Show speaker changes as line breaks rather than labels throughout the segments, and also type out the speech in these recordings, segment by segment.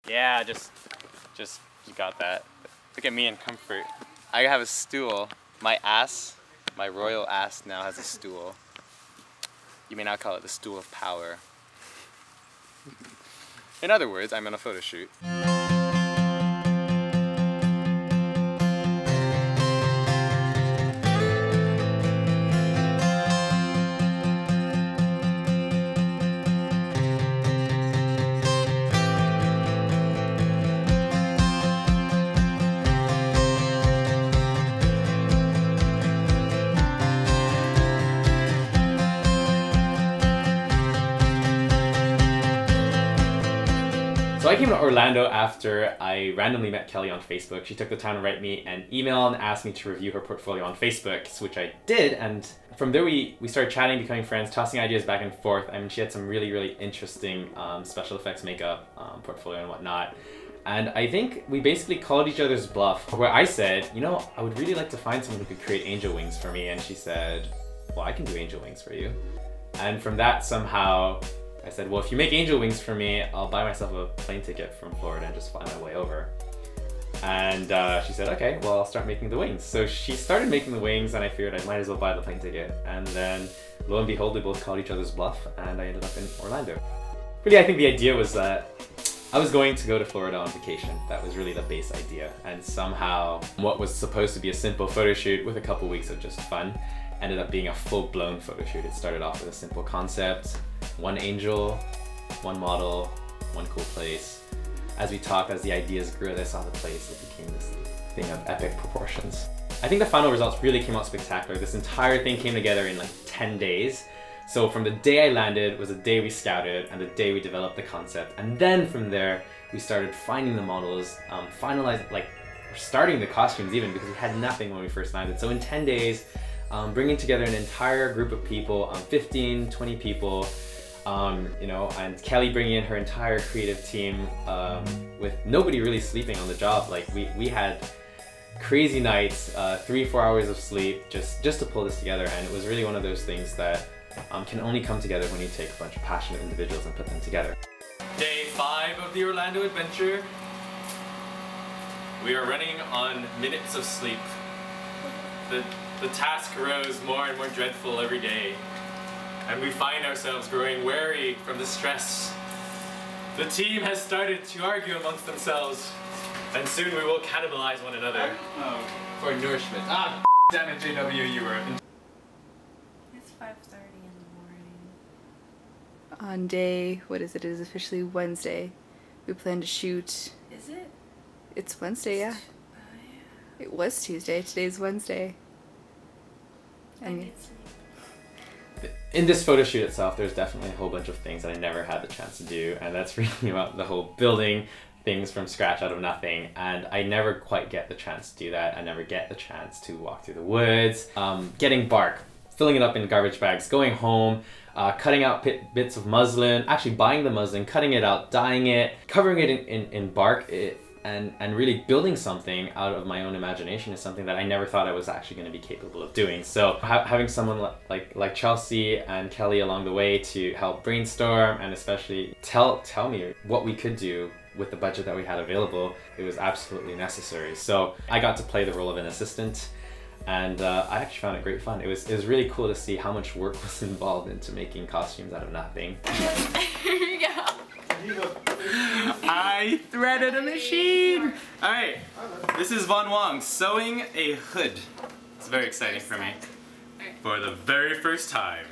Yeah, just you got that. Look at me in comfort. I have a stool. My ass, my royal ass now has a stool. You may not call it the stool of power. In other words, I'm in a photo shoot. So I came to Orlando after I randomly met Kelly on Facebook. She took the time to write me an email and asked me to review her portfolio on Facebook, which I did. And from there we started chatting, becoming friends, tossing ideas back and forth. I mean, she had some really interesting special effects makeup portfolio and whatnot. And I think we basically called each other's bluff, where I said, you know, I would really like to find someone who could create angel wings for me. And she said, well, I can do angel wings for you. And from that, somehow, I said, well, if you make angel wings for me, I'll buy myself a plane ticket from Florida and just fly my way over. And she said, okay, well, I'll start making the wings. So she started making the wings and I figured I might as well buy the plane ticket. And then lo and behold, we both called each other's bluff and I ended up in Orlando. Really, I think the idea was that I was going to go to Florida on vacation. That was really the base idea. And somehow what was supposed to be a simple photo shoot with a couple weeks of just fun ended up being a full-blown photo shoot. It started off with a simple concept, one angel, one model, one cool place. As we talked, as the ideas grew, as I saw the place, it became this thing of epic proportions. I think the final results really came out spectacular. This entire thing came together in like 10 days. So from the day I landed was the day we scouted and the day we developed the concept. And then from there, we started finding the models, starting the costumes even, because we had nothing when we first landed. So in 10 days, bringing together an entire group of people, 15, 20 people, you know, and Kelly bringing in her entire creative team with nobody really sleeping on the job. Like we had crazy nights, 3-4 hours of sleep just to pull this together, and it was really one of those things that can only come together when you take a bunch of passionate individuals and put them together. Day 5 of the Orlando adventure. We are running on minutes of sleep. The task grows more and more dreadful every day, and we find ourselves growing weary from the stress. The team has started to argue amongst themselves, and soon we will cannibalize one another for nourishment. Ah, damn it, JW, you were.
It's 5:30 in the morning.
On day, what is it? It is officially Wednesday. We plan to shoot.
Is it?
It's Wednesday, yeah.
Yeah.
It was Tuesday. Today's Wednesday.
In this photo shoot itself, there's definitely a whole bunch of things that I never had the chance to do, and that's really about the whole building things from scratch out of nothing, and I never quite get the chance to do that. I never get the chance to walk through the woods, getting bark, filling it up in garbage bags, going home, cutting out bits of muslin, actually buying the muslin, cutting it out, dyeing it, covering it in bark, and really building something out of my own imagination is something that I never thought I was actually going to be capable of doing. So having someone like Chelsea and Kelly along the way to help brainstorm and especially tell me what we could do with the budget that we had available, it was absolutely necessary. So I got to play the role of an assistant, and I actually found it great fun. It was really cool to see how much work was involved into making costumes out of nothing.
Yeah.
I threaded a machine! Alright, this is Von Wong sewing a hood. It's very exciting for me. For the very first time.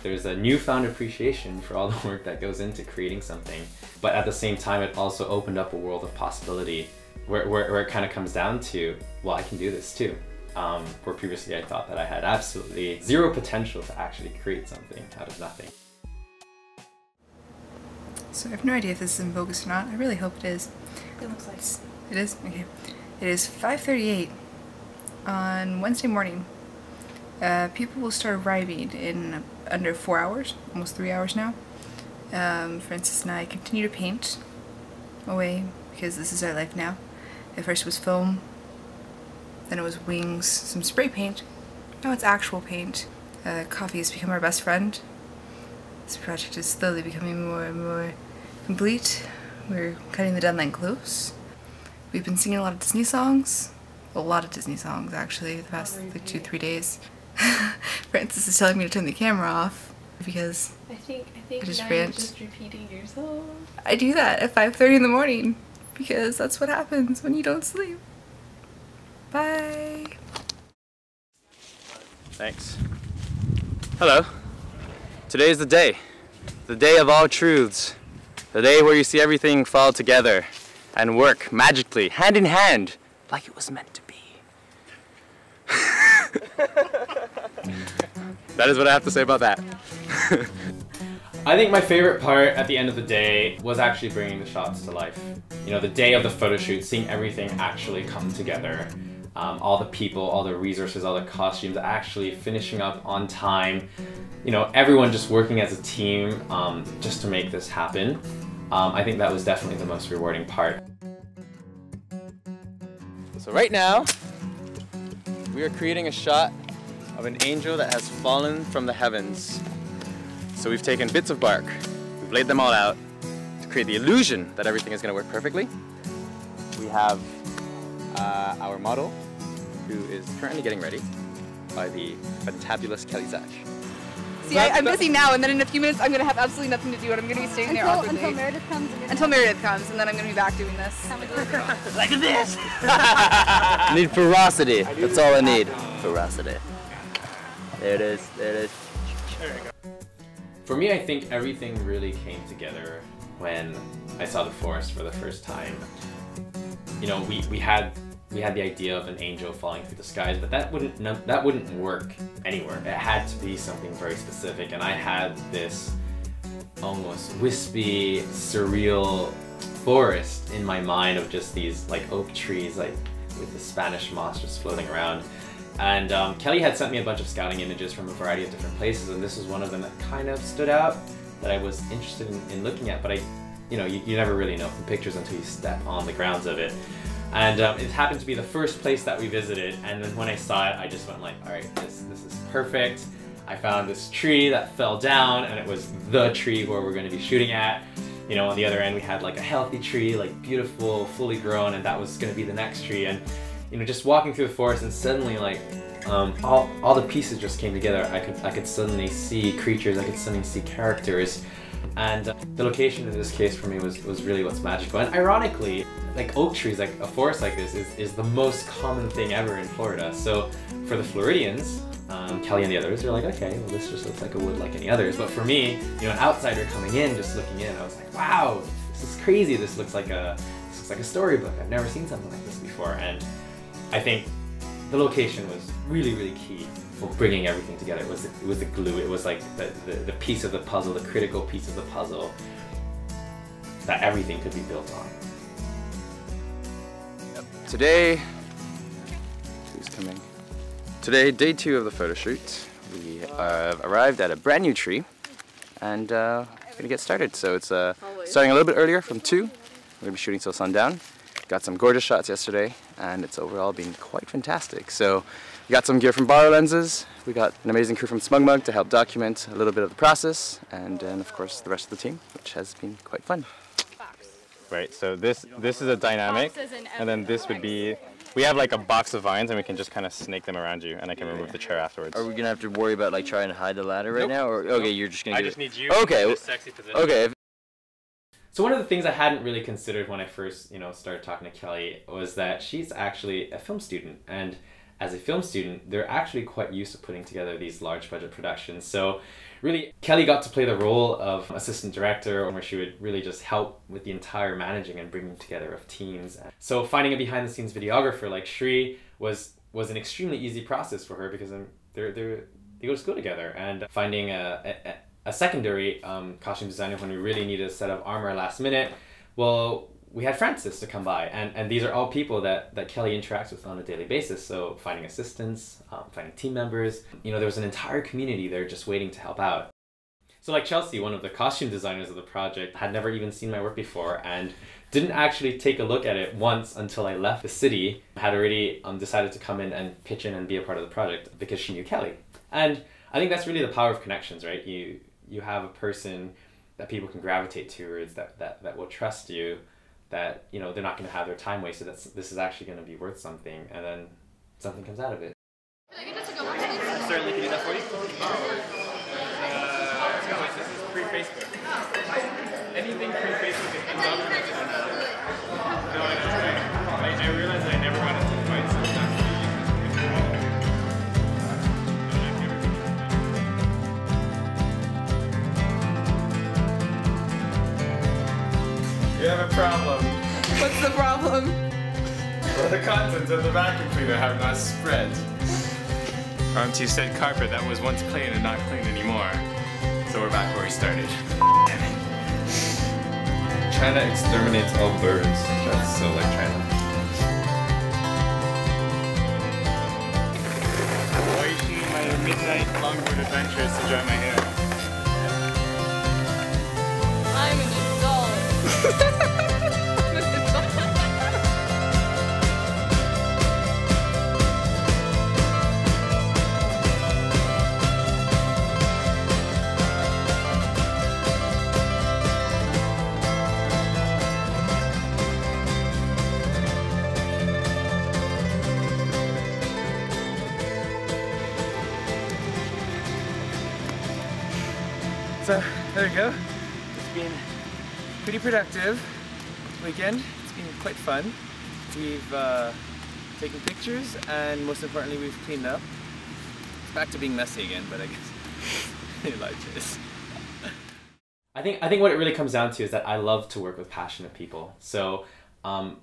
There's a newfound appreciation for all the work that goes into creating something, but at the same time it also opened up a world of possibility where it kind of comes down to, well, I can do this too. Where previously I thought that I had absolutely zero potential to actually create something out of nothing.
So I have no idea if this is in focus or not. I really hope it is.
It looks like
It is? Okay. It is 5:38 on Wednesday morning. People will start arriving in under 4 hours, almost 3 hours now. Francis and I continue to paint away because this is our life now. At first it was foam, then it was wings, some spray paint. Now it's actual paint. Coffee has become our best friend. This project is slowly becoming more and more complete, We're cutting the deadline close. We've been singing a lot of Disney songs. A lot of Disney songs, actually, the past like 2-3 days. Francis is telling me to turn the camera off because
I think
just
now
rant.
you're just repeating yourself.
I do that at 5:30 in the morning because that's what happens when you don't sleep. Bye.
Thanks. Hello. Today is the day of all truths. The day where you see everything fall together and work magically, hand in hand, like it was meant to be. That is what I have to say about that.
I think my favorite part at the end of the day was actually bringing the shots to life. You know, the day of the photo shoot, seeing everything actually come together. All the people, all the resources, all the costumes actually finishing up on time. You know, everyone just working as a team just to make this happen. I think that was definitely the most rewarding part.
So right now, we are creating a shot of an angel that has fallen from the heavens. So we've taken bits of bark, we've laid them all out to create the illusion that everything is going to work perfectly. We have our model, who is currently getting ready by the fantabulous Kelly Zach.
See, I'm busy now, and then in a few minutes I'm going to have absolutely nothing to do, and I'm going to be staying there awkwardly.
Until Meredith comes.
Until Meredith comes, and then I'm going to be back doing this.
Like this! Need ferocity. That's all I need. Ferocity. There it is. There it is.
For me, I think everything really came together when I saw the forest for the first time. You know, we had the idea of an angel falling through the skies, but that wouldn't work anywhere. It had to be something very specific, and I had this almost wispy, surreal forest in my mind of just these like oak trees, like with the Spanish moss just floating around. And Kelly had sent me a bunch of scouting images from a variety of different places, and this was one of them that kind of stood out that I was interested in looking at, but you never really know from pictures until you step on the grounds of it. And it happened to be the first place that we visited, and then when I saw it, I just went like, all right, this is perfect. I found this tree that fell down, and it was the tree where we're going to be shooting at. You know, on the other end, we had like a healthy tree, like beautiful, fully grown, and that was going to be the next tree. And you know, just walking through the forest, and suddenly like all the pieces just came together. I could suddenly see creatures, I could suddenly see characters. And the location in this case for me was really what's magical. And ironically, like oak trees, like a forest like this is the most common thing ever in Florida. So for the Floridians, Kelly and the others are like, okay, well this just looks like a wood like any others. But for me, you know, an outsider coming in, just looking in, I was like, wow, this is crazy. This looks like a storybook. I've never seen something like this before. And I think the location was really, really key for bringing everything together. It was the glue. It was like the piece of the puzzle, the critical piece of the puzzle that everything could be built on.
Today, who's coming? Today, day 2 of the photo shoot. We have arrived at a brand new tree, and we're gonna get started. So it's starting a little bit earlier from 2. We're gonna be shooting till sundown. Got some gorgeous shots yesterday, and it's overall been quite fantastic. So we got some gear from Borrow Lenses. We got an amazing crew from Smug Mug to help document a little bit of the process, and then of course the rest of the team, which has been quite fun. Right, so this is a dynamic, and then this would be, we have like a box of vines and we can just kind of snake them around you, and I can remove the chair afterwards.
Are we gonna have to worry about like trying to hide the ladder right now, or okay, you're just gonna?
I just need you
okay.
in this sexy position.
Okay.
So one of the things I hadn't really considered when I first, started talking to Kelly was that she's actually a film student, and as a film student, they're actually quite used to putting together these large budget productions. So really, Kelly got to play the role of assistant director, where she would really just help with the entire managing and bringing together of teams. So finding a behind the scenes videographer like Shri was an extremely easy process for her, because they go to school together, and finding a secondary costume designer when we really needed a set of armor last minute, well, we had Francis to come by, and these are all people that Kelly interacts with on a daily basis. So finding assistants, finding team members, there was an entire community there just waiting to help out. So like Chelsea, one of the costume designers of the project, had never even seen my work before and didn't actually take a look at it once until I left the city. Had already decided to come in and pitch in and be a part of the project because she knew Kelly. And I think that's really the power of connections, right? You have a person that people can gravitate towards, that will trust you, that, you know, they're not going to have their time wasted, that this is actually going to be worth something, and then something comes out of it. Certainly can do that for you. This is pre-Facebook. Anything pre-Facebook is up. No, I realized that I never got into fights, so it's actually... You have a problem.
What's the problem?
Well, the contents of the vacuum cleaner have not spread onto said carpet that was once clean and not clean anymore. So we're back where we started. China exterminates all birds. That's so like China. Waiting my midnight longboard adventures to dry my hair.
I'm an adult.
So there we go. It's been pretty productive weekend. It's been quite fun. We've taken pictures and most importantly we've cleaned up. It's back to being messy again, but I guess I like this. I think what it really comes down to is that I love to work with passionate people. So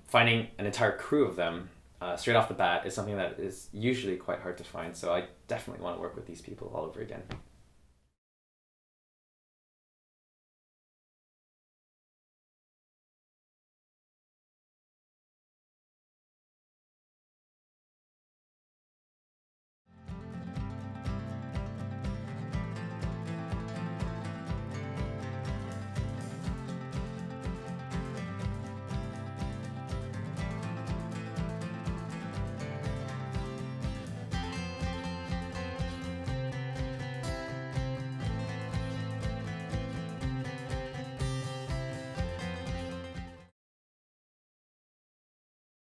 finding an entire crew of them straight off the bat is something that is usually quite hard to find. So I definitely want to work with these people all over again.